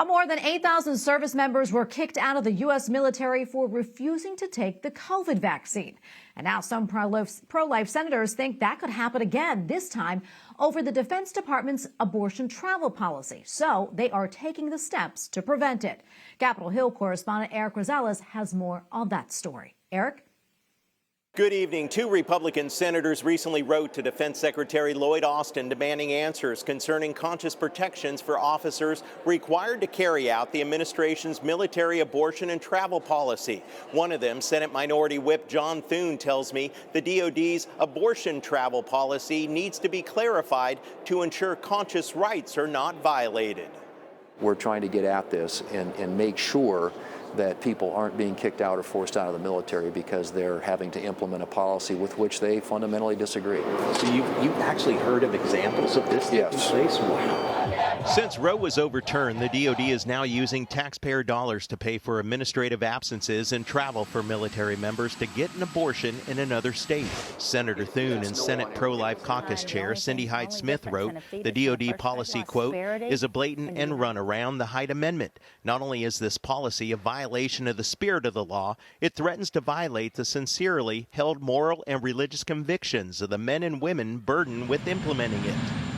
More than 8,000 service members were kicked out of the U.S. military for refusing to take the COVID vaccine. And now some pro-life senators think that could happen again, this time over the Defense Department's abortion travel policy. So they are taking the steps to prevent it. Capitol Hill correspondent Erik Rosales has more on that story. Erik? Good evening. 2 Republican senators recently wrote to Defense Secretary Lloyd Austin demanding answers concerning conscious protections for officers required to carry out the administration's military abortion and travel policy. One of them, Senate Minority Whip John Thune, tells me the DOD's abortion travel policy needs to be clarified to ensure conscious rights are not violated. We're trying to get at this and make sure that people aren't being kicked out or forced out of the military because they're having to implement a policy with which they fundamentally disagree. So you've actually heard of examples of this taking place? Wow. Since Roe was overturned, the DOD is now using taxpayer dollars to pay for administrative absences and travel for military members to get an abortion in another state. Senator Thune and Senate Pro-Life Caucus Chair Cindy Hyde-Smith wrote, the DOD policy, quote, is a blatant end run around the Hyde Amendment. Not only is this policy a violation of the spirit of the law, it threatens to violate the sincerely held moral and religious convictions of the men and women burdened with implementing it.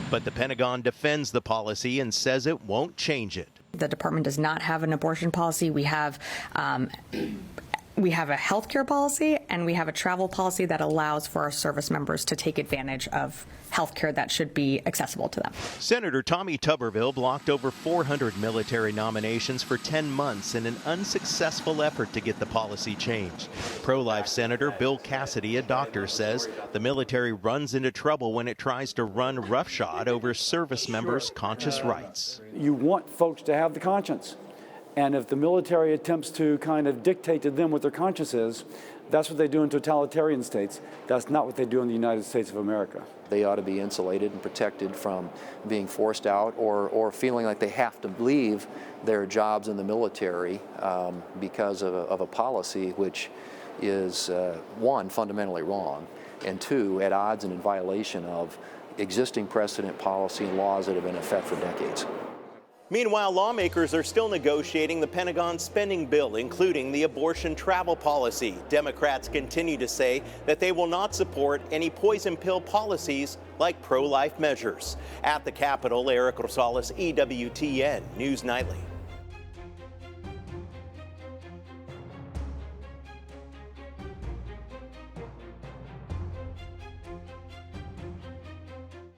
But the Pentagon defends the policy and says it won't change it. The department does not have an abortion policy. We have a health care policy, and we have a travel policy that allows for our service members to take advantage of health care that should be accessible to them. Senator Tommy Tuberville blocked over 400 military nominations for 10 months in an unsuccessful effort to get the policy changed. Pro-life Senator Bill Cassidy, a doctor, says the military runs into trouble when it tries to run roughshod over service members' conscious rights. You want folks to have the conscience. And if the military attempts to kind of dictate to them what their conscience is, that's what they do in totalitarian states. That's not what they do in the United States of America. They ought to be insulated and protected from being forced out or feeling like they have to leave their jobs in the military because of a policy which is, one, fundamentally wrong, and two, at odds and in violation of existing precedent, policy, and laws that have been in effect for decades. Meanwhile, lawmakers are still negotiating the Pentagon spending bill, including the abortion travel policy. Democrats continue to say that they will not support any poison pill policies like pro-life measures. At the Capitol, Erik Rosales, EWTN News Nightly.